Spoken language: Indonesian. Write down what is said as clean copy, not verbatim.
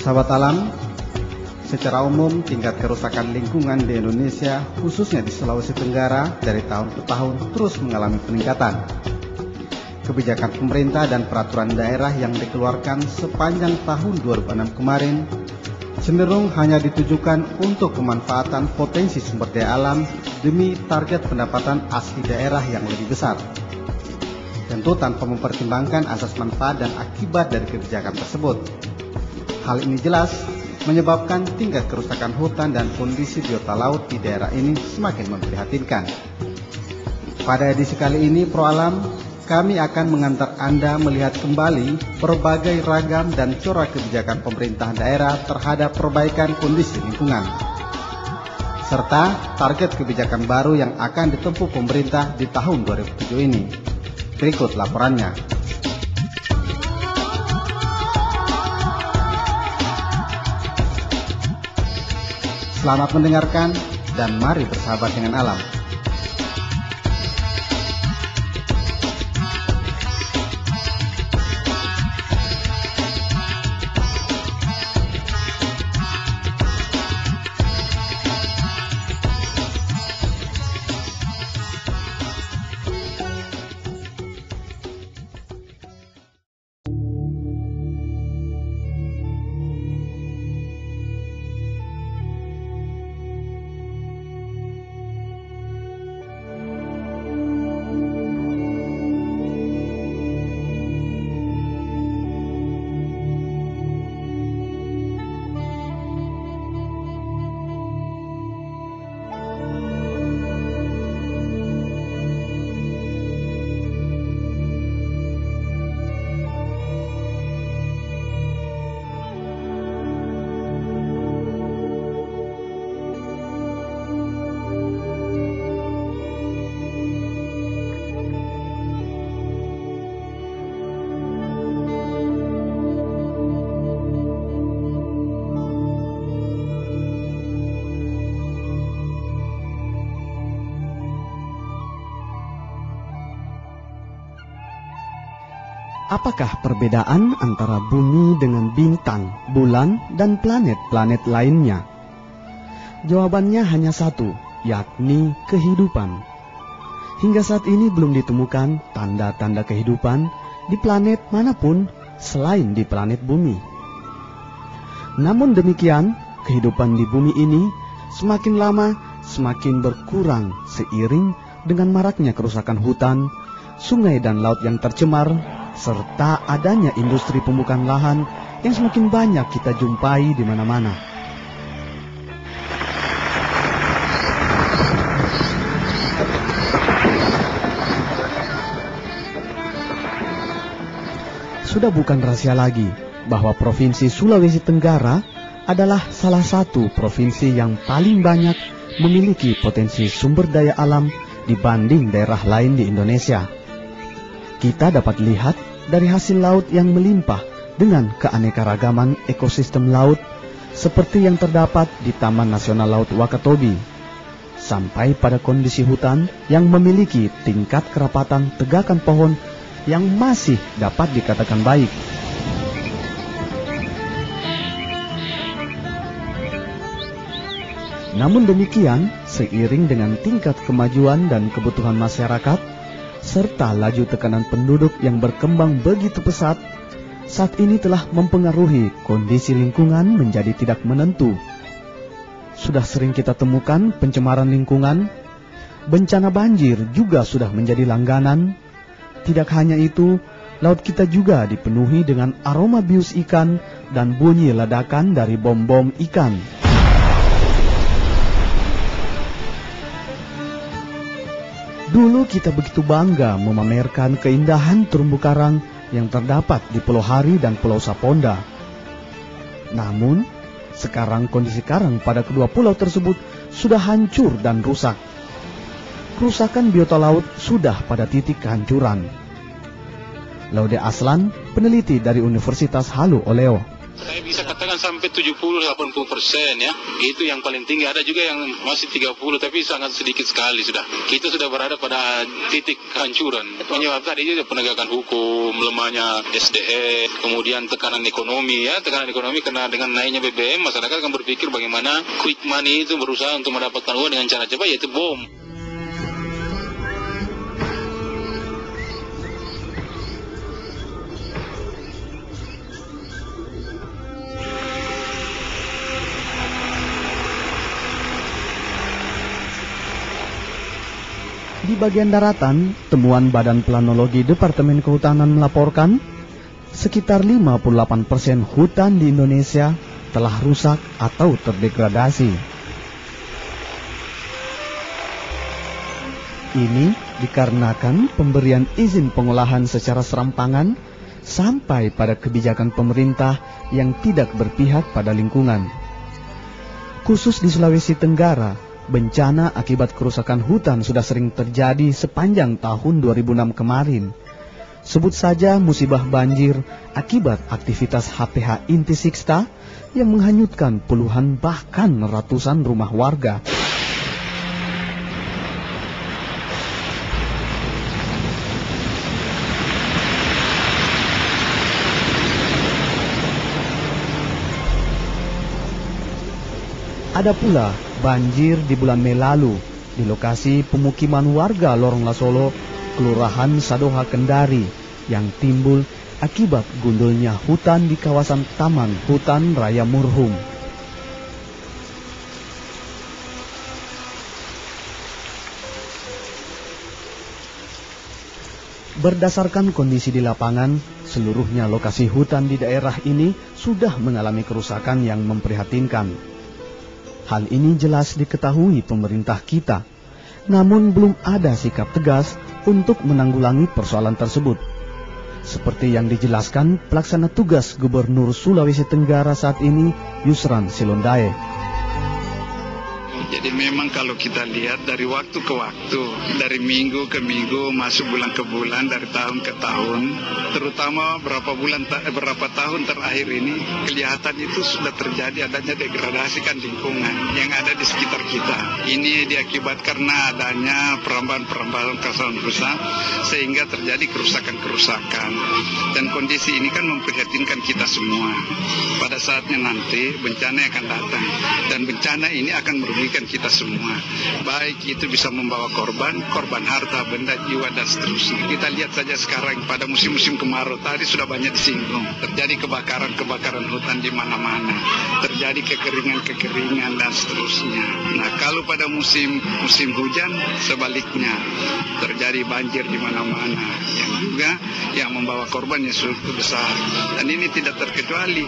Sahabat alam, secara umum tingkat kerusakan lingkungan di Indonesia, khususnya di Sulawesi Tenggara, dari tahun ke tahun terus mengalami peningkatan. Kebijakan pemerintah dan peraturan daerah yang dikeluarkan sepanjang tahun 2006 kemarin cenderung hanya ditujukan untuk pemanfaatan potensi sumber daya alam demi target pendapatan asli daerah yang lebih besar. Tentu tanpa mempertimbangkan asas manfaat dan akibat dari kebijakan tersebut. Hal ini jelas menyebabkan tingkat kerusakan hutan dan kondisi biota laut di daerah ini semakin memprihatinkan. Pada edisi kali ini Pro Alam, kami akan mengantar Anda melihat kembali berbagai ragam dan corak kebijakan pemerintah daerah terhadap perbaikan kondisi lingkungan, serta target kebijakan baru yang akan ditempuh pemerintah di tahun 2007 ini. Berikut laporannya. Selamat mendengarkan dan mari bersahabat dengan alam. Apakah perbedaan antara bumi dengan bintang, bulan, dan planet-planet lainnya? Jawabannya hanya satu, yakni kehidupan. Hingga saat ini belum ditemukan tanda-tanda kehidupan di planet manapun selain di planet bumi. Namun demikian, kehidupan di bumi ini semakin lama semakin berkurang seiring dengan maraknya kerusakan hutan, sungai dan laut yang tercemar, serta adanya industri pembukaan lahan yang semakin banyak kita jumpai di mana-mana. Sudah bukan rahasia lagi bahwa Provinsi Sulawesi Tenggara adalah salah satu provinsi yang paling banyak memiliki potensi sumber daya alam dibanding daerah lain di Indonesia. Kita dapat lihat dari hasil laut yang melimpah dengan keanekaragaman ekosistem laut seperti yang terdapat di Taman Nasional Laut Wakatobi, sampai pada kondisi hutan yang memiliki tingkat kerapatan tegakan pohon yang masih dapat dikatakan baik. Namun demikian, seiring dengan tingkat kemajuan dan kebutuhan masyarakat, serta laju tekanan penduduk yang berkembang begitu pesat, saat ini telah mempengaruhi kondisi lingkungan menjadi tidak menentu. Sudah sering kita temukan pencemaran lingkungan, bencana banjir juga sudah menjadi langganan. Tidak hanya itu, laut kita juga dipenuhi dengan aroma bius ikan dan bunyi ledakan dari bom-bom ikan. Dulu kita begitu bangga memamerkan keindahan terumbu karang yang terdapat di Pulau Hari dan Pulau Saponda. Namun, sekarang kondisi karang pada kedua pulau tersebut sudah hancur dan rusak. Kerusakan biota laut sudah pada titik kehancuran. Laude Aslan, peneliti dari Universitas Halu Oleo. Saya bisa katakan Jangan sampai 70-80% ya. Itu yang paling tinggi. Ada juga yang masih 30, tapi sangat sedikit sekali sudah. Kita sudah berada pada titik kehancuran. Penyebab tadi itu penegakan hukum, lemahnya SDM, kemudian tekanan ekonomi ya. Tekanan ekonomi karena dengan naiknya BBM, masyarakat akan berpikir bagaimana quick money itu berusaha untuk mendapatkan uang dengan cara cepat, yaitu bom. Di bagian daratan, temuan Badan Planologi Departemen Kehutanan melaporkan sekitar 58% hutan di Indonesia telah rusak atau terdegradasi. Ini dikarenakan pemberian izin pengolahan secara serampangan sampai pada kebijakan pemerintah yang tidak berpihak pada lingkungan. Khusus di Sulawesi Tenggara, bencana akibat kerusakan hutan sudah sering terjadi sepanjang tahun 2006 kemarin. Sebut saja musibah banjir akibat aktivitas HPH Inti Sixta yang menghanyutkan puluhan bahkan ratusan rumah warga. Ada pula banjir di bulan Mei lalu di lokasi pemukiman warga Lorong Lasolo, Kelurahan Sadoha Kendari yang timbul akibat gundulnya hutan di kawasan Taman Hutan Raya Murhum. Berdasarkan kondisi di lapangan, seluruhnya lokasi hutan di daerah ini sudah mengalami kerusakan yang memprihatinkan. Hal ini jelas diketahui pemerintah kita, namun belum ada sikap tegas untuk menanggulangi persoalan tersebut. Seperti yang dijelaskan pelaksana tugas Gubernur Sulawesi Tenggara saat ini, Yusran Silondae. Jadi memang kalau kita lihat dari waktu ke waktu, dari minggu ke minggu, masuk bulan ke bulan, dari tahun ke tahun, terutama berapa tahun terakhir ini, kelihatan itu sudah terjadi adanya degradasi lingkungan yang ada di sekitar kita. Ini diakibat karena adanya perambahan-perambahan kawasan rusak, sehingga terjadi kerusakan-kerusakan. Dan kondisi ini kan memprihatinkan kita semua. Pada saatnya nanti bencana akan datang, dan bencana ini akan merugikan kita semua, baik itu bisa membawa korban harta, benda, jiwa, dan seterusnya. Kita lihat saja sekarang pada musim-musim kemarau tadi sudah banyak disinggung, terjadi kebakaran hutan di mana-mana, terjadi kekeringan dan seterusnya. Nah, kalau pada musim hujan sebaliknya terjadi banjir di mana-mana, yang juga yang membawa korban yang cukup besar, dan ini tidak terkecuali.